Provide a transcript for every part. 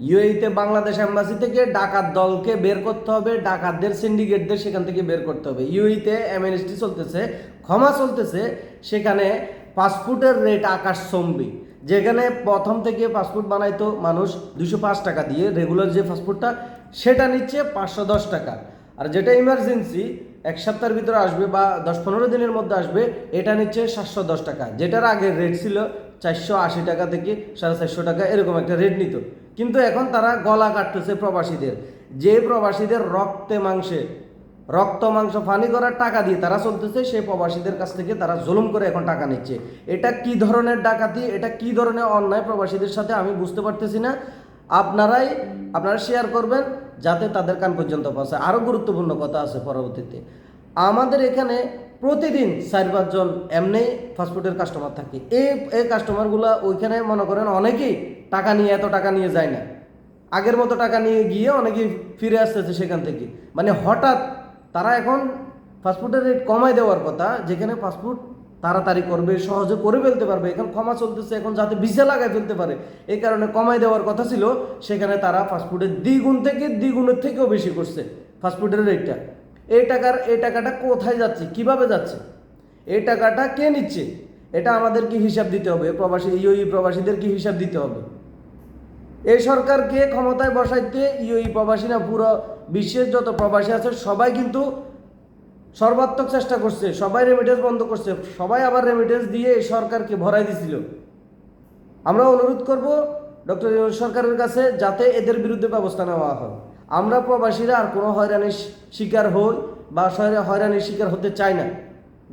ইউএইতে Bangladesh embassy থেকে ডাকাত দলকে বের করতে হবে, ডাকাতদের সিন্ডিকেটদের সেখান থেকে বের করতে হবে। ইউএইতে অ্যামনেস্টি চলতেছে, ক্ষমা চলতেছে, সেখানে পাসপোর্টের রেট আকাশচম্বী। যেখানে প্রথম থেকে পাসপোর্ট বানাইতো মানুষ 205 টাকা দিয়ে, রেগুলার যে পাসপোর্টটা সেটা নিচ্ছে 510 টাকা। আর যেটা ইমার্জেন্সি 1 সপ্তাহের ভিতরে আসবে বা 10-15 দিনের মধ্যে আসবে, এটা নিচ্ছে 710 টাকা। যেটার আগের রেট ছিল 480 টাকা থেকে 450 টাকা, এরকম একটা রেট নিত। কিন্তু এখন তারা গলা কাটতেছে প্রবাসীদের, যে প্রবাসীদের রক্ত মাংস ফানি করার টাকা দিয়ে তারা চলতেছে, সেই প্রবাসীদের কাছ থেকে তারা জুলুম করে এখন টাকা নিচ্ছে। এটা কি ধরনের ডাকাতি, এটা কি ধরনের অন্যায় প্রবাসীদের সাথে আমি বুঝতে পারতেছি না। আপনারা শেয়ার করবেন যাতে তাদের কান পর্যন্ত পৌঁছায়। আরও গুরুত্বপূর্ণ কথা আছে পরবর্তীতে। আমাদের এখানে প্রতিদিন 4-5 জন এমনি ফাস্টফুডের কাস্টমার থাকে। এই কাস্টমারগুলো ওইখানে মনে করেন অনেকেই টাকা নিয়ে এত টাকা নিয়ে যায় না, আগের মতো টাকা নিয়ে গিয়ে অনেকেই ফিরে আসতেছে সেখান থেকে। মানে হঠাৎ তারা এখন ফাস্টফুডের রেট কমাই দেওয়ার কথা, যেখানে ফাস্টফুড তাড়াতাড়ি করবে, সহজে করে ফেলতে পারবে, এখন ক্ষমা চলতেছে, এখন যাতে ভিসা লাগাই ফেলতে পারে, এই কারণে কমাই দেওয়ার কথা ছিল। সেখানে তারা ফাস্টফুডের দ্বিগুণের থেকেও বেশি করছে ফাস্টফুডের রেটটা। এই টাকাটা কোথায় যাচ্ছে, কিভাবে যাচ্ছে, এই টাকাটা কে নিচ্ছে, এটা আমাদেরকে হিসাব দিতে হবে। প্রবাসীদেরকে হিসাব দিতে হবে। এই সরকারকে ক্ষমতায় বসাইতে প্রবাসী না, পুরো বিশ্বের যত প্রবাসী আছে সবাই কিন্তু সর্বাত্মক চেষ্টা করছে, সবাই রেমিটেন্স বন্ধ করছে, সবাই আবার রেমিটেন্স দিয়ে এই সরকারকে ভরাই দিছিল। আমরা অনুরোধ করব ডক্টর ইউনূস সরকারের কাছে যাতে এদের বিরুদ্ধে ব্যবস্থা নেওয়া হয়। আমরা প্রবাসীরা আর কোনো হয়রানির শিকার হই বা হয়রানির শিকার হতে চাই না।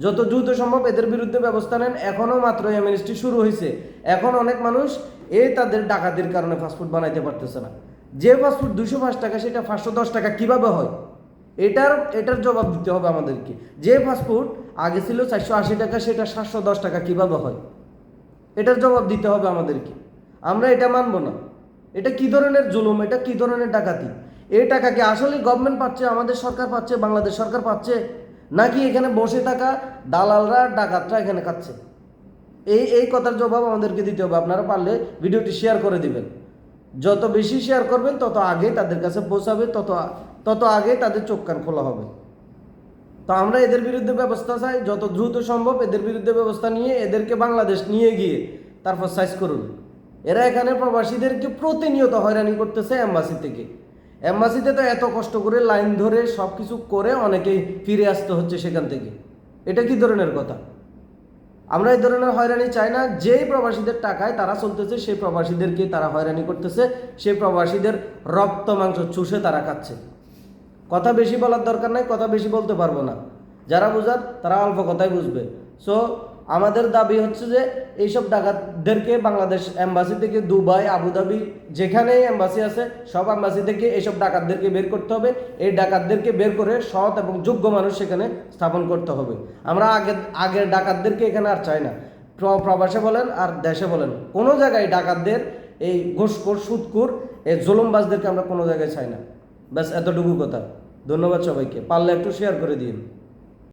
যত দ্রুত সম্ভব এদের বিরুদ্ধে ব্যবস্থা নেন। এখনও মাত্র অ্যামনেস্টি শুরু হয়েছে, এখন অনেক মানুষ তাদের ডাকাতির কারণে ফাস্টফুড বানাইতে পারতেছে না। যে ফাস্টফুড 205 টাকা সেটা 510 টাকা কিভাবে হয়, এটার জবাব দিতে হবে আমাদেরকে। যে ফাস্টফুড আগে ছিল 480 টাকা সেটা 710 টাকা কিভাবে হয়, এটার জবাব দিতে হবে আমাদেরকে। আমরা এটা মানব না। এটা কি ধরনের জুলুম, এটা কি ধরনের ডাকাতি? এই টাকা কি আসলে গভর্নমেন্ট পাচ্ছে, আমাদের সরকার পাচ্ছে, বাংলাদেশ সরকার পাচ্ছে, নাকি এখানে বসে থাকা দালালরা ডাকাতরা এখানে খাচ্ছে? এই কথার জবাব আমাদেরকে দিতে হবে। আপনারা পারলে ভিডিওটি শেয়ার করে দিবেন। যত বেশি শেয়ার করবেন তত আগে তাদের কাছে পৌঁছাবে, তত আগে তাদের চোখ কান খোলা হবে। তো আমরা এদের বিরুদ্ধে ব্যবস্থা চাই, যত দ্রুত সম্ভব এদের বিরুদ্ধে ব্যবস্থা নিয়ে এদেরকে বাংলাদেশ নিয়ে গিয়ে তারপর সাইজ করুন। এরা এখানে প্রবাসীদেরকে প্রতিনিয়ত হয়রানি করতেছে এম্বাসি থেকে। এম্বাসিতে তো এত কষ্ট করে লাইন ধরে সব কিছু করে অনেকেই ফিরে আসতে হচ্ছে সেখান থেকে। এটা কি ধরনের কথা? আমরা এই ধরনের হয়রানি চাই না। যেই প্রবাসীদের টাকায় তারা চলতেছে সেই প্রবাসীদেরকে তারা হয়রানি করতেছে, সেই প্রবাসীদের রক্ত মাংস চুষে তারা খাচ্ছে। কথা বেশি বলার দরকার নাই, কথা বেশি বলতে পারবো না। যারা বোঝার তারা অল্প কথাই বুঝবে। সো আমাদের দাবি হচ্ছে যে এইসব ডাকাতদেরকে বাংলাদেশ এম্বাসি থেকে, দুবাই, আবুধাবি, যেখানেই এম্বাসি আছে সব এম্বাসি থেকে এইসব ডাকাতদেরকে বের করতে হবে। এই ডাকাতদেরকে বের করে সৎ এবং যোগ্য মানুষ সেখানে স্থাপন করতে হবে। আমরা আগের ডাকাতদেরকে এখানে আর চাই না। প্রবাসে বলেন আর দেশে বলেন, কোনো জায়গায় ডাকাতদের, এই ঘুষখোর, সুদখোর, এই জুলুমবাজদেরকে আমরা কোনো জায়গায় চাই না। ব্যাস এতটুকু কথা। ধন্যবাদ সবাইকে। পারলে একটু শেয়ার করে দিন।